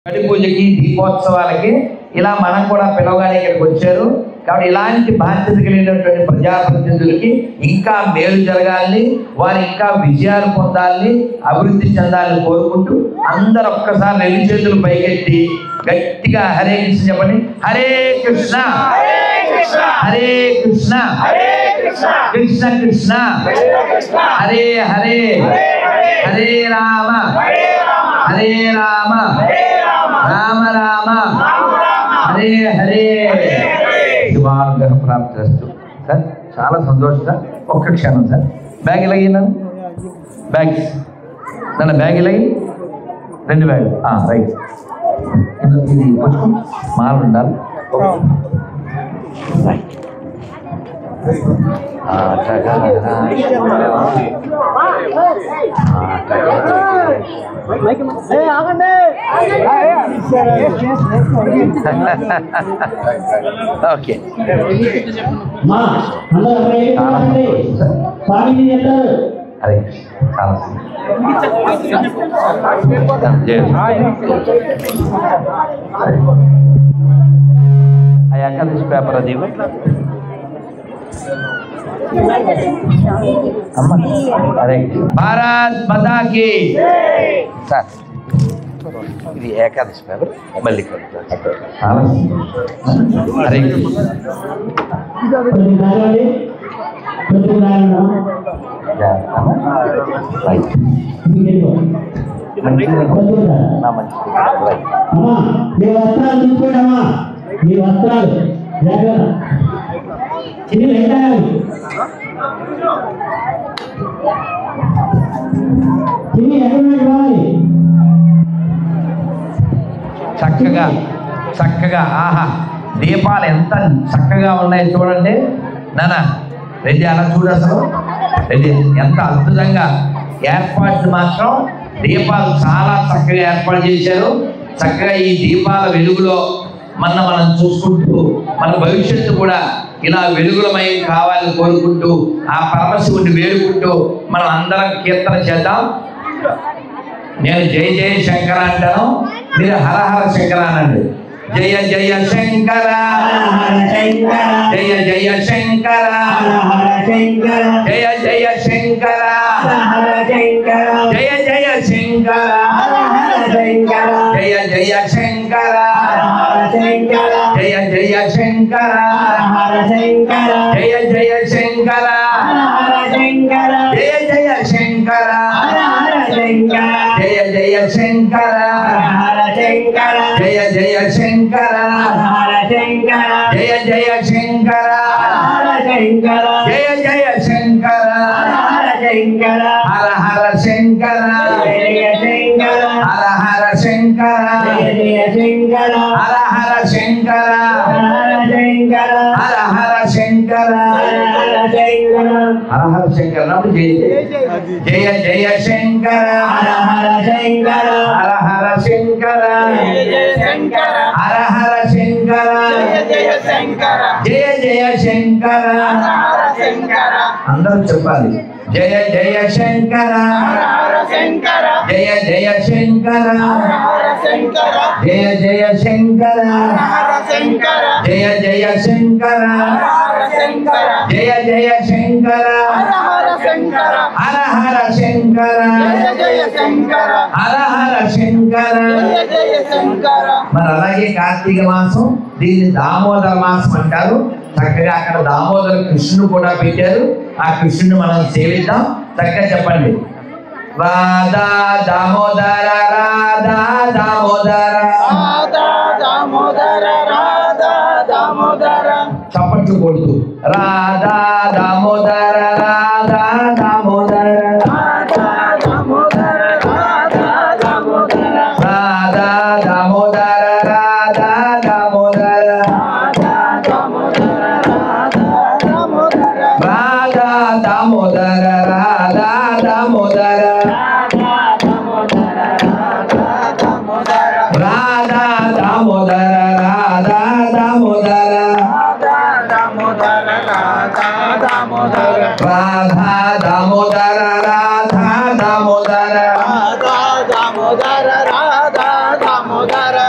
బడి పూజకి దీపోత్సవాలకి ఇలా మనం కూడా పిలవగానే ఇక్కడికి వచ్చారు. కాబట్టి ఇలాంటి బాధ్యత కలిగినటువంటి ప్రజాప్రతినిధులకి ఇంకా మేలు జరగాలని, వారు ఇంకా విజయాలు పొందాలని, అభివృద్ధి చెందాలని కోరుకుంటూ అందరూ ఒక్కసారి 2 చేతులు పైకెత్తి గట్టిగా హరే కృష్ణ చెప్పండి. హరే కృష్ణ హరే కృష్ణ కృష్ణ కృష్ణ హరే హరే హరే రామ హరే రామ రామ రామ హరే హరే. శుభానుగ్రహ ప్రాప్తిస్తూ సార్. చాలా సంతోషం సార్. ఒక్క క్షణం సార్. బ్యాగ్ ఇలాగి నన్ను బ్యాగ్ ఇలాగి 2 బ్యాగులు రైట్. ఇది కొంచెం మాలు ఉండాలి. రైట్. ఓకే. అరే చాలా ఏకాదశి పేపర్ అది అరే భారత్ మాతా కీ సార్. ఇది ఏకాదశి పేపర్ మళ్ళీ చాలా అరే చక్కగా చక్కగా ఆహా దీపాలు ఎంత చక్కగా ఉన్నాయో చూడండి నాన్న. రెడ్డి అలా చూడు అసలు రెడ్డి ఎంత అద్భుతంగా ఏర్పాట్లు మాత్రం దీపాలు చాలా చక్కగా ఏర్పాటు చేశారు. చక్కగా ఈ దీపాల వెలుగులో మనం చూసుకుంటూ మన భవిష్యత్తు కూడా ఇలా వెలుగులమయం కావాలని కోరుకుంటూ ఆ పరమశివుడిని వేడుకుంటూ మనం అందరం కీర్తన చేద్దాం. నేను జయ జయ శంకర అంటాను, మీరు హర హర శంకర అనండి. జయ జయ శంకర జయ జయ శంకర జయ జయ శంకర జయ జయ శంకర జయ జయ శంకర జయ జయ శంకర జయ జయ శంకర జయ జయ శంకర జయ జయ శంకర జయ జయ శంకర జయ జయ శంకర జయ జయ శంకర హర హర శంకర హర హర శంకర హర హర శంకర హర హర శంకర హర హర శంకర జయ జయ శంకర హర హర శంకర హర హర శంకర హర హర శంకర జయ జయ శంకర అందరూ చెప్పాలి. జయ జయ శంకర జయ జయ శంకర జయ జయ శంకర జయ జయ శంకర జయ జయ శంకర హర హర శంకర హర హర శంకర. మరి అలాగే కార్తీక మాసం దీన్ని దామోదర మాసం అంటారు. చక్కగా అక్కడ దామోదర కృష్ణుడు కూడా పెట్టారు. ఆ కృష్ణుని మనం సేవిద్దాం. చక్కగా చెప్పండి. రాధా దామోదర రాధా దామోదర చప్పట్లు కొడుతూ రాధా దామోదర రాధా దామోదర రాధా దామోదర రాధా దామోదర రాధా దామోదర రాధా దామోదర రాధా దామోదర రాధా దామోదర రాధా దామోదర రాధా దామోదర రాధా దామోదర రాధా దామోదర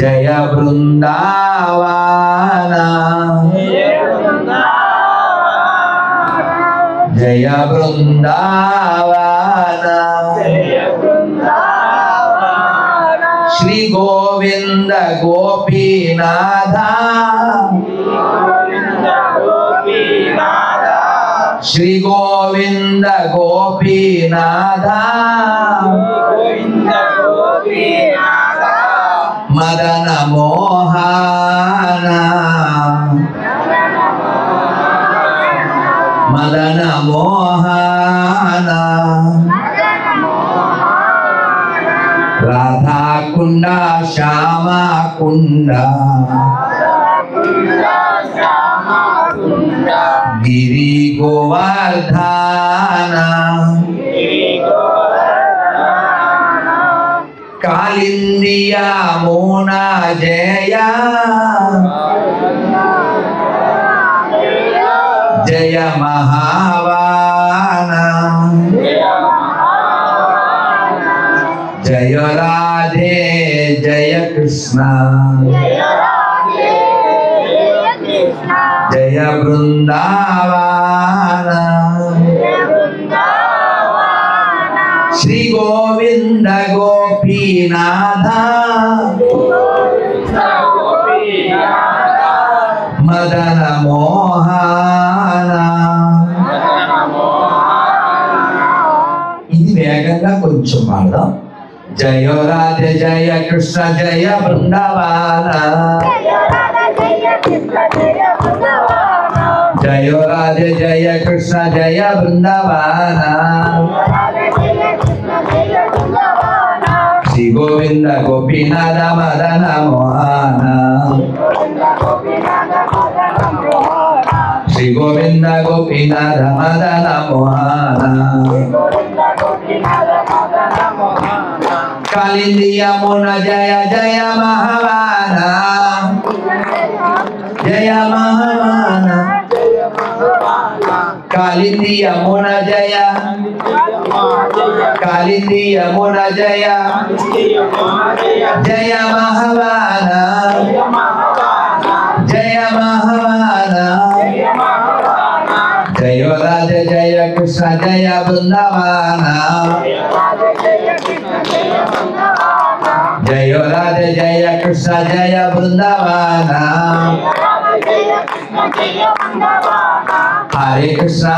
జయ బృందావన జయ బృందావన శ్రీ గోవింద గోపీనాథ శ్రీ గోవింద గోపీనాథ మదన మోహన మదన మోహన రాధా కుండ శ్యామ కుండ గిరి గోవర్ధన కాళిందియ మోన జయ జయ మహావాన జయ రాధే జయ కృష్ణ జయ బృందావన శ్రీ గోవింద గోపీనాథ మదన మోహన ఇది వేగంగా కొంచెం పాడదాం. జయ రాధే జయ కృష్ణ జయ బృందావన జయ రాధే జయ కృష్ణ జయ బృందావన శ్రీ గోవింద గోపీనాథ మదన మోహన శ్రీ గోవింద గోపీనాథ మదన మోహన కాళిందియ మోన జయ జయ మహావాన జయ మహావాన కాళిందియ మోన జయ కాళిందియ మోన జయ జయ మహావాన జయ మహావాన జయ రాధే జయ కృష్ణ జయ బృందావన జయ రాధే జయ కృష్ణ జయ బృందావన హరే కృష్ణ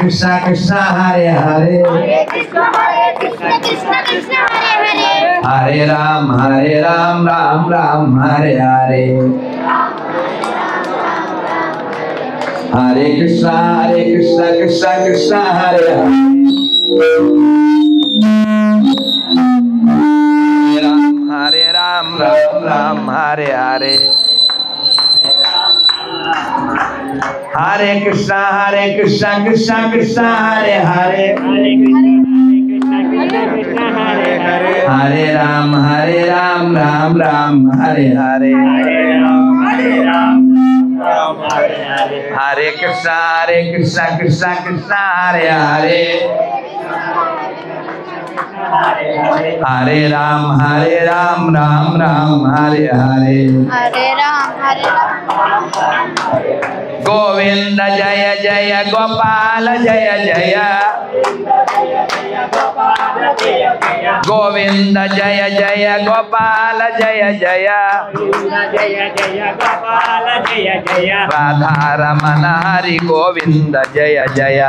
కృష్ణ కృష్ణ హరే హరే హరే రామ రామ రామ హరే హరే హరే కృష్ణ కృష్ణ కృష్ణ హరే హరే రామ రామ హరే హరే హరే కృష్ణ కృష్ణ కృష్ణ హరే హరే హరే రామ రామ రామ హరే హరే హరే కృష్ణ కృష్ణ కృష్ణ హరే హరే హరే రామ రామ రామ హరే హరే గోవింద జయ జయ గోపాల జయ జయ గోవింద జయ జయ గోపాల జయ జయ రాధారమణ హరి గోవింద జయ జయ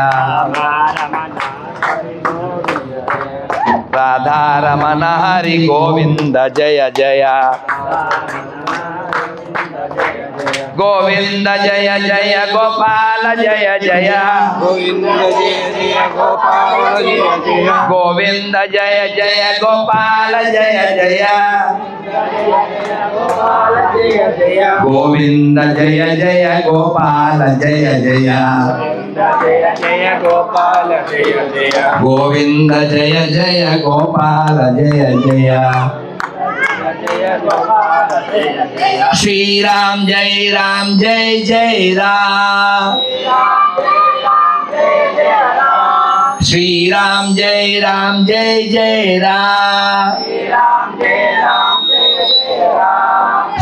రాధారమణ హరి గోవింద జయ జయ గోవింద జయ జయ గోపాల జయ జయ గోవింద జయ జయ గోపాల జయ జయ గోవింద జయ జయ గోపాల జయ జయ గోవింద జయ జయ గోపాల జయ జయ श्री राम जय जय राम श्री राम जय जय राम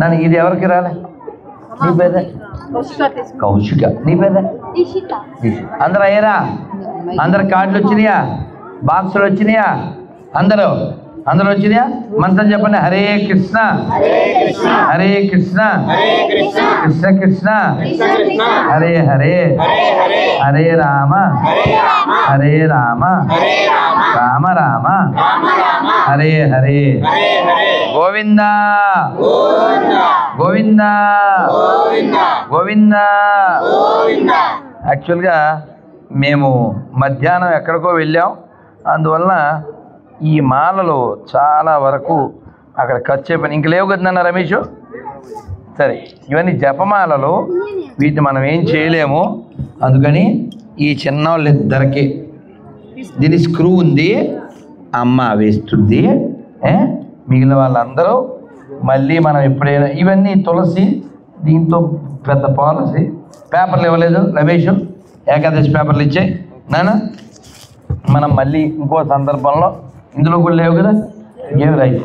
నన్ను ఇది ఎవరికి రాలే? నీ పేరే కౌశిక. నీ పేరే అందరూ అయ్యారా? అందరు కార్డులు వచ్చినాయా? బాక్సులు వచ్చినాయా? అందరూ వచ్చినాయా? మంత్రం చెప్పండి. హరే కృష్ణ హరే కృష్ణ కృష్ణ కృష్ణ హరే హరే హరే రామ హరే రామ రామ రామ హరే హరే గోవింద గోవింద గోవింద. యాక్చువల్గా మేము మధ్యాహ్నం ఎక్కడికో వెళ్ళాం, అందువలన ఈ మాలలు చాలా వరకు అక్కడ ఖర్చు అయిపోయినాయి. ఇంక లేవు కదన్నా రమేష్? సరే, ఇవన్నీ జపమాలలు, వీటిని మనం ఏం చేయలేము. అందుకని ఈ చిన్నవాళ్ళిద్దరికి దీని స్క్రూ ఉంది, అమ్మ వేస్తుంది. మిగిలిన వాళ్ళందరూ మళ్ళీ మనం ఎప్పుడైనా ఇవన్నీ తులసి, దీంతో పెద్ద పాలసీ. పేపర్లు ఇవ్వలేదు రమేష్, ఏకాదశి పేపర్లు ఇచ్చాయి నాన్న. మనం మళ్ళీ ఇంకో సందర్భంలో, ఇందులో కూడా లేవు కదా, ఏమి రాయి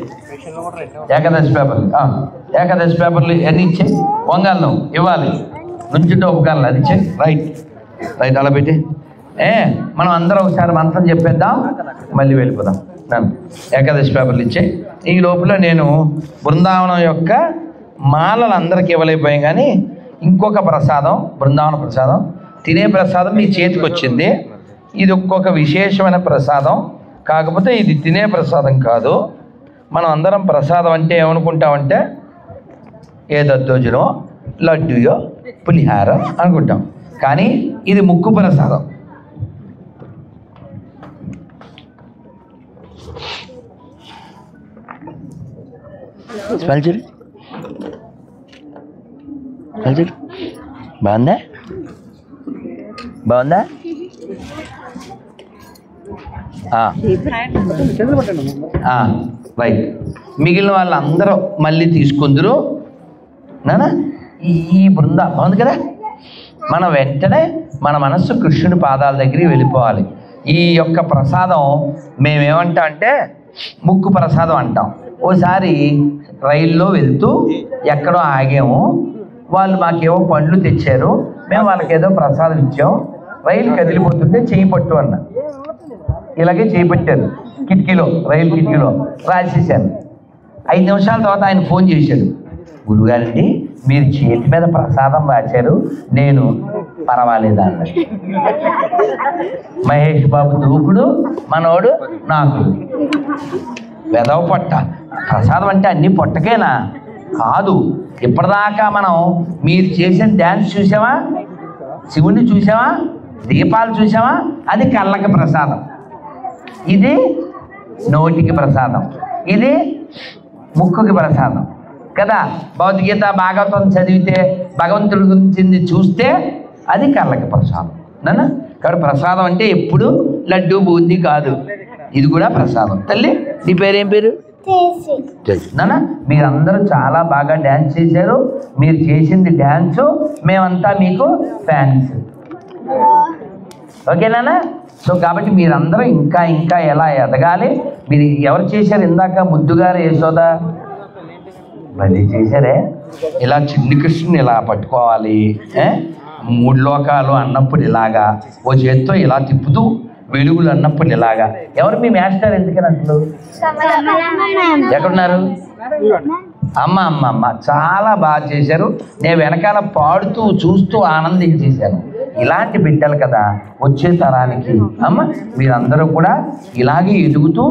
ఏకాదశి పేపర్లు. ఏకాదశి పేపర్లు అన్నీ ఇచ్చాయి. వంగాలను ఇవ్వాలి, నుంచుంటే ఉపకారాలు అది ఇచ్చాయి. రైట్ రైట్, అలా పెట్టి మనం అందరం ఒకసారి మంత్రం చెప్పేద్దాం, మళ్ళీ వెళ్ళిపోదాం. నన్ను ఏకాదశి పేపర్లు ఇచ్చాయి. ఈ లోపల నేను బృందావనం యొక్క మాలలు అందరికీ ఇవ్వలేకపోయాం, కానీ ఇంకొక ప్రసాదం, బృందావన ప్రసాదం, తినే ప్రసాదం మీ చేతికి వచ్చింది. ఇది ఒక్కొక్క విశేషమైన ప్రసాదం, కాకపోతే ఇది తినే ప్రసాదం కాదు. మనం అందరం ప్రసాదం అంటే ఏమనుకుంటామంటే ఏ దద్దోజనో లడ్డూయో పులిహార అనుకుంటాం, కానీ ఇది ముక్కు ప్రసాదం. బాగుందా? బాగుందా? రైట్. మిగిలిన వాళ్ళందరూ మళ్ళీ తీసుకుందరు నానా. ఈ బృందా బాగుంది కదా. మనం వెంటనే మన మనస్సు కృష్ణుడి పాదాల దగ్గరికి వెళ్ళిపోవాలి. ఈ యొక్క ప్రసాదం మేమేమంటాం అంటే ముక్కు ప్రసాదం అంటాం. ఓసారి రైల్లో వెళ్తూ ఎక్కడో ఆగాము, వాళ్ళు మాకేవో పండ్లు తెచ్చారు, మేము వాళ్ళకి ఏదో ప్రసాదం ఇచ్చాం. రైలు కదిలిపోతుంటే చేయి పట్టు అన్న, ఇలాగే చేయి పెట్టారు కిటికీలో, రైలు కిటికీలో రాసేసాను. 5 నిమిషాల తర్వాత ఆయన ఫోన్ చేశాడు, గురుగారండి మీరు చేతి మీద ప్రసాదం రాశారు, నేను పర్వాలేదా అన్నాడు. మహేష్ బాబు దూకుడు, మనోడు నాకు వెదవ పొట్ట. ప్రసాదం అంటే అన్నీ పొట్టకేనా? కాదు. ఇప్పటిదాకా మనం మీరు చేసిన డ్యాన్స్ చూసావా, శివుణ్ణి చూసావా, దీపాలు చూసావా, అది కళ్ళకి ప్రసాదం. ఇది నోటికి ప్రసాదం, ఇది ముక్కుకి ప్రసాదం కదా. భగవద్గీత భాగవతం చదివితే భగవంతుడి గురించి చూస్తే అది కళ్ళకి ప్రసాదం నాన్న. కాబట్టి ప్రసాదం అంటే ఎప్పుడు లడ్డు బూందీ కాదు, ఇది కూడా ప్రసాదం. తల్లి నీ పేరేం పేరు? నాన్న మీరందరూ చాలా బాగా డ్యాన్స్ చేశారు. మీరు చేసింది డ్యాన్సు, మేమంతా మీకు ఫ్యాన్స్. ఓకేనా? సో కాబట్టి మీరందరూ ఇంకా ఇంకా ఎలా ఎదగాలి. మీరు ఎవరు చేశారు ఇందాక? ముద్దుగారు యశోదా మళ్ళీ చేశారే. ఇలా చిన్ని కృష్ణుని ఇలా పట్టుకోవాలి, 3 లోకాలు అన్నప్పుడు ఇలాగా, ఓ చేత్తో ఇలా తిప్పుతూ వెలుగులు అన్నప్పుడు ఇలాగా. ఎవరు మీ మాస్టర్? ఎందుకని అట్లు ఎక్కడున్నారు? అమ్మ అమ్మ అమ్మ చాలా బాగా చేశారు. నేను వెనకాల పాడుతూ చూస్తూ ఆనందించేశాను. ఇలాంటి బిడ్డలు కదా వచ్చే తరానికి. అమ్మ మీరందరూ కూడా ఇలాగే ఎదుగుతూ.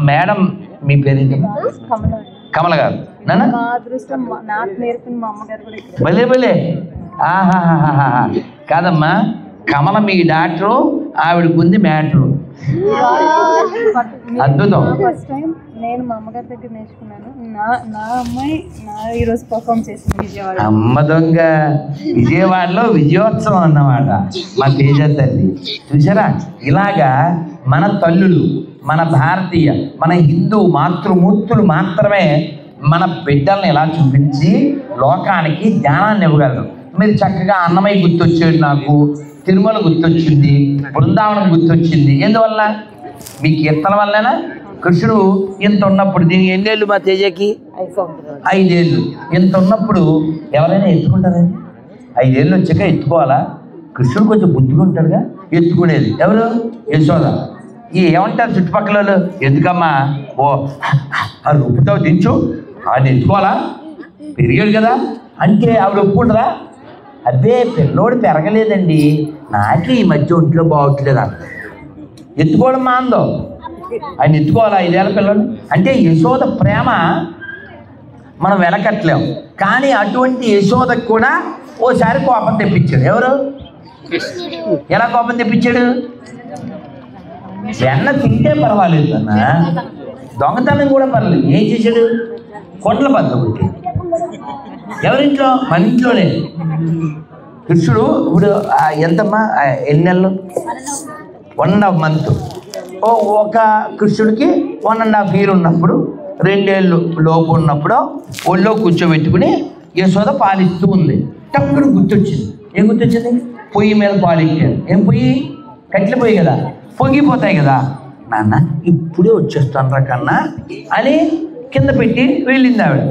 మేడం మీ పేరు? కమల గారు. నాన్న భలే భలే. ఆహాహాహా కాదమ్మా, కమల మీ డాక్టరు, ఆవిడకు ఉంది మ్యాటరు. అద్భుతం. నేను మా అమ్మగారి దగ్గర నేర్చుకున్నాను. నా అమ్మాయి ఈరోజు పర్ఫామ్ చేసింది విజయవాడ. అమ్మ దొంగ విజయవాడలో విజయోత్సవం అన్నమాట మా తేజ తల్లి. చూసారా? ఇలాగా మన తల్లులు, మన భారతీయ, మన హిందూ మాతృమూర్తులు మాత్రమే మన బిడ్డల్ని ఇలా చూపించి లోకానికి జ్ఞానాన్ని ఇవ్వగలరు. మీరు చక్కగా అన్నమయ్య గుర్తొచ్చేది, నాకు తిరుమల గుర్తొచ్చింది, బృందావనం గుర్తొచ్చింది. ఎందువల్ల? మీ కీర్తన వల్లనా? కృష్ణుడు ఇంత ఉన్నప్పుడు, దీనికి ఎన్నేళ్ళు మా తేజకి? 5 ఏళ్ళు. ఇంత ఉన్నప్పుడు ఎవరైనా ఎత్తుకుంటారండి? 5 ఏళ్ళు వచ్చాక ఎత్తుకోవాలా? కృష్ణుడు కొంచెం బుద్ధిగా ఉంటాడుగా, ఎత్తుకునేది ఎవరు? యశోద. ఏమంటారు చుట్టుపక్కల వాళ్ళు? ఎందుకమ్మా ఓ ఆ రూపుతావు దించు, ఆయన ఎత్తుకోవాలా, పెరిగాడు కదా అంటే ఆవిడ ఒప్పుకుంటుందా? అదే పిల్లోడు పెరగలేదండి, నాకే ఈ మధ్య ఒంట్లో బాగోట్లేదు అంట. ఎత్తుకోవడం మాందో, ఆయన ఎత్తుకోవాలా 5 ఏళ్ళ పిల్లలు? అంటే యశోద ప్రేమ మనం వెనకట్లేము. కానీ అటువంటి యశోదకు కూడా ఓసారి కోపం తెప్పించాడు. ఎవరు? ఎలా కోపం తెప్పించాడు? వెన్న తింటే పర్వాలేదు అన్న, దొంగతనం కూడా పర్వాలేదు. ఏం చేశాడు? కొండల బద్ద కొట్టి. ఎవరింట్లో? మన ఇంట్లోనే. కృష్ణుడు ఇప్పుడు ఎంతమ్మా, ఎన్ని నెలలు? 1.5 month. ఒక కృష్ణుడికి 1.5 year ఉన్నప్పుడు, 2 ఏళ్ళు లోపు ఉన్నప్పుడు ఒళ్ళో కూర్చోబెట్టుకుని యశోద పాలిస్తూ ఉంది. టక్కుడు గుర్తొచ్చింది. ఏం గుర్తొచ్చింది? పొయ్యి మీద పాలిచ్చాను. ఏం పొయ్యి? కట్టెల పొయ్యి కదా, పొంగిపోతాయి కదా. నాన్న ఇప్పుడే వచ్చేస్తాను రా కన్నా అని కింద పెట్టి వెళ్ళింది ఆవిడ.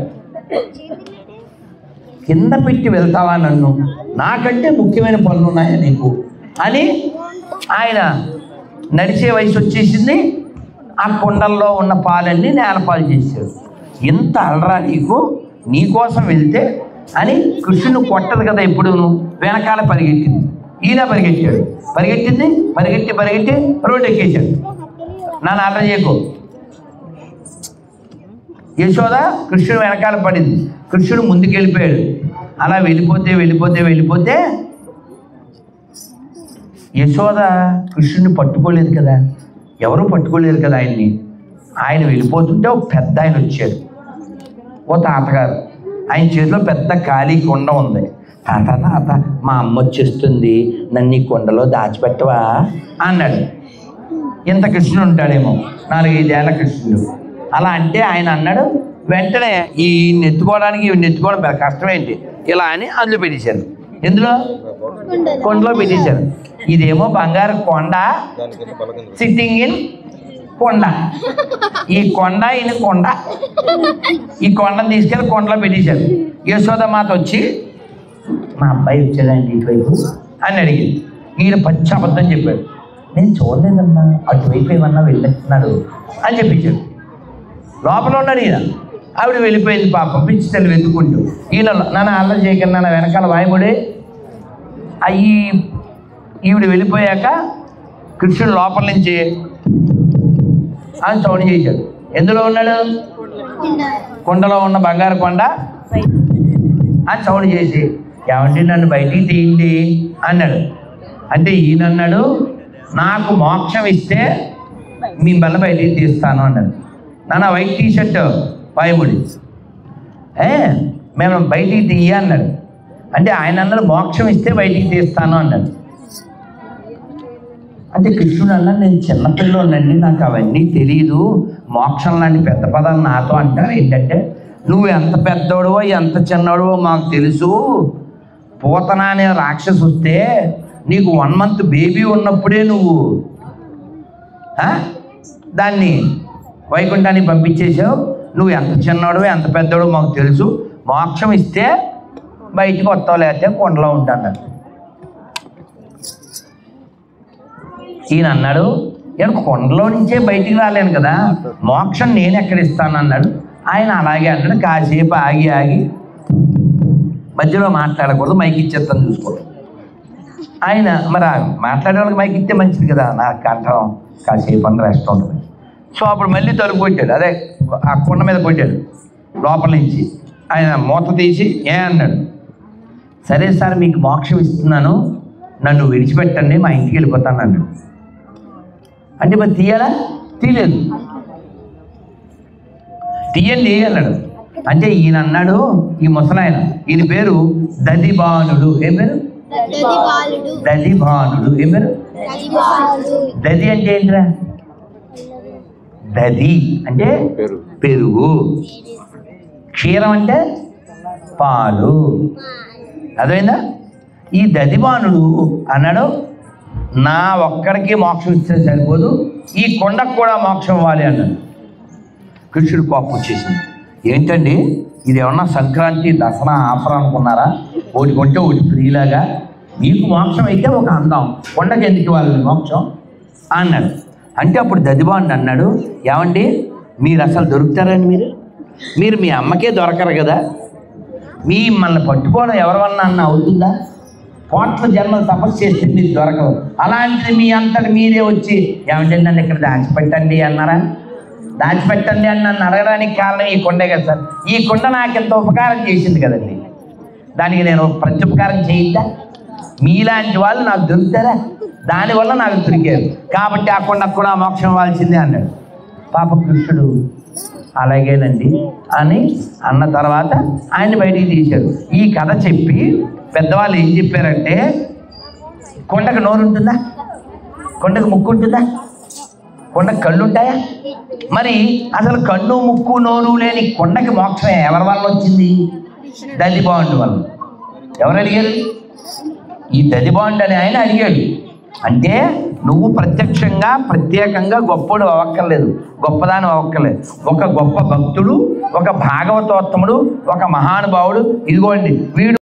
కింద పెట్టి వెళ్తావా నన్ను, నాకంటే ముఖ్యమైన పనులు ఉన్నాయా నీకు అని ఆయన నడిచే వయసు వచ్చేసింది. ఆ కుండల్లో ఉన్న పాలన్నీ నేలపాలు చేశాడు. ఎంత అలరా నీకు, నీకోసం వెళ్తే అని కృష్ణుని కొట్టదు కదా ఎప్పుడు, వెనకాల పరిగెట్టింది. ఈయన పరిగెట్టాడు, పరిగెట్టింది, పరిగెట్టి రోడ్డు ఎక్కేశాడు. నన్ను అలర చేయకు. యశోద కృష్ణుడు వెనకాల పడింది, కృష్ణుడు ముందుకు వెళ్ళిపోయాడు. అలా వెళ్ళిపోతే యశోద కృష్ణుడిని పట్టుకోలేదు కదా, ఎవరు పట్టుకోలేరు కదా ఆయన్ని. ఆయన వెళ్ళిపోతుంటే ఒక పెద్ద ఆయన వచ్చాడు, ఓ తాతగారు. ఆయన చేతిలో పెద్ద ఖాళీ కొండ ఉంది. తాత మా అమ్మ వచ్చేస్తుంది, నన్ను ఈ కొండలో దాచిపెట్టవా అన్నాడు. ఇంత కృష్ణుడు ఉంటాడేమో, 4-5 ఏళ్ల కృష్ణుడు. అలా అంటే ఆయన అన్నాడు, వెంటనే ఈ నెత్తుకోవడానికి నెత్తుకోవడం కష్టమేంటి ఇలా అని అందులో పెట్టేశారు. ఎందులో? కొండలో పెట్టేశారు. ఇదేమో బంగారు కొండ, సిట్టింగ్ ఇన్ కొండ. ఈ కొండ ఈయన కొండ, ఈ కొండను తీసుకెళ్ళి కొండలో పెట్టేశారు. యశోద మాత వచ్చి, మా అబ్బాయి వచ్చాడండి ఇటువైపు అని అడిగింది. ఈయన పచ్చి అబద్ధం చెప్పాడు. నేను చూడలేదమ్మా, అటువైపు ఏమన్నా వెళ్ళేస్తున్నాడు అని చెప్పించాడు. లోపల ఉన్నాడు ఈయన. ఆవిడ వెళ్ళిపోయింది పాపం, పిచ్చి తల్లి వెతుక్కుంటూ. ఈయన నన్ను అల్లరి చేయకుండా నా వెనకాల వాయిముడే అయ్యి. ఈవిడ వెళ్ళిపోయాక కృష్ణుడు లోపల నుంచి అని సౌండ్ చేశాడు. ఎందులో ఉన్నాడు? కొండలో ఉన్న బంగారు కొండ అని సౌండ్ చేసి, ఏమంటే నన్ను బయటికి తీయండి అన్నాడు. అంటే ఈయన అన్నాడు, నాకు మోక్షం ఇస్తే మీ బల్ల బయటికి తీస్తాను అన్నాడు. నాన్న వైట్ టీషర్ట్ పాయముడి మేము బయటికి తీయ అన్నాడు. అంటే ఆయన అన్నాడు మోక్షం ఇస్తే బయటికి తీస్తాను అన్నాడు. అంటే కృష్ణుడు అన్నాడు, నేను చిన్నపిల్లోనండి, నాకు అవన్నీ తెలియదు, మోక్షం లాంటి పెద్ద పదాలు నాతో అంటారు. ఏంటంటే నువ్వు ఎంత పెద్దోడవో ఎంత చిన్నోడవో మాకు తెలుసు. పూతన అనే రాక్షసు వస్తే నీకు 1 month బేబీ ఉన్నప్పుడే నువ్వు దాన్ని వైకుంఠానికి పంపించేసావు. నువ్వు ఎంత చిన్నోడవో ఎంత పెద్దోడో మాకు తెలుసు. మోక్షం ఇస్తే బయటికి వస్తావు, లేకపోతే కొండలో ఉంటాను. ఈయన అన్నాడు, నేను కొండలో నుంచే బయటికి రాలేను కదా, మోక్షం నేను ఎక్కడ ఇస్తాను అన్నాడు. ఆయన అలాగే అన్నాడు. కాసేపు ఆగి మధ్యలో మాట్లాడకూడదు, మైక్ ఇచ్చేస్తాను చూసుకోండి. ఆయన మరి మాట్లాడే వాళ్ళకి మైక్ ఇస్తే మంచిది కదా, నాకు కంఠం కాసేపు అని రెస్ట్ ఉంటుంది. సో అప్పుడు మళ్ళీ తలుపు కొట్టాడు, అదే ఆ కొండ మీద కొట్టాడు లోపల నుంచి. ఆయన మూత తీసి అన్నాడు, సరే సార్ మీకు మోక్షం ఇస్తున్నాను, నన్ను విడిచిపెట్టండి, మా ఇంటికి వెళ్ళిపోతాను అన్నాడు. అంటే మరి తీయాలా? తీయలేదు. తీయండి అన్నాడు. అంటే ఈయన అన్నాడు, ఈ ముసలాయన, ఈయన పేరు దదిబానుడు. ఏం పేరు? దదిబానుడు. ఏం పేరు? దది అంటే ఏంట్రా? దది అంటే పెరుగు, క్షీరం అంటే పాలు. అదేనా? ఈ దదిబానుడు అన్నాడు, నా ఒక్కడికి మోక్షం ఇస్తే సరిపోదు, ఈ కొండకు కూడా మోక్షం ఇవ్వాలి అన్నాడు. కృష్ణుడు కోపం వచ్చేసింది. ఏంటండి ఇది ఏమన్నా సంక్రాంతి దసరా ఆఫర్ అనుకున్నారా? ఒకటి కొంటే ఒకటి ఫ్రీలాగా. మీకు మోక్షం అయితే ఒక అందం, కొండకి ఎందుకు ఇవ్వాలి మోక్షం అన్నాడు. అంటే అప్పుడు దదిబాండు అన్నాడు, ఏమండి మీరు అసలు దొరుకుతారండి? మీరు మీ అమ్మకే దొరకరు కదా, మిమ్మల్ని పట్టుకోవడం ఎవరివన్నా అన్న అవుతుందా? కోట్ల జన్మలు తపస్సు చేస్తే మీరు దొరకదు. అలాంటిది మీ అంతటి మీరే వచ్చి ఏమంటే నన్ను ఇక్కడ దాచిపెట్టండి అన్నారా? దాచిపెట్టండి అని నన్ను అడగడానికి కారణం ఈ కొండే కదా సార్. ఈ కొండ నాకు ఎంత ఉపకారం చేసింది కదండి, దానికి నేను ప్రత్యుపకారం చేయిద్దా? మీలాంటి వాళ్ళు నాకు దొరుకుతారా? దానివల్ల నాకు దొరికారు కాబట్టి ఆ కొండకు కూడా మోక్షం ఇవ్వాల్సిందే అన్నాడు. పాప కృష్ణుడు అలాగేనండి అని అన్న తర్వాత ఆయన్ని బయటికి తీశారు. ఈ కథ చెప్పి పెద్దవాళ్ళు ఏం చెప్పారంటే, కొండకు నోరు ఉంటుందా? కొండకు ముక్కు ఉంటుందా? కొండకు కళ్ళు ఉంటాయా? మరి అసలు కన్ను ముక్కు నోరు లేని కొండకి మోక్షం ఎవరి వల్ల వచ్చింది? దదిబాండు వల్ల. ఎవరు అడిగారు? ఈ దదిబాండు అని ఆయన అడిగాడు. అంటే నువ్వు ప్రత్యక్షంగా ప్రత్యేకంగా గొప్పడు అవ్వక్కర్లేదు, గొప్పదాని అవ్వక్కర్లేదు. ఒక గొప్ప భక్తుడు, ఒక భాగవతోత్తముడు, ఒక మహానుభావుడు, ఇదిగోండి వీడు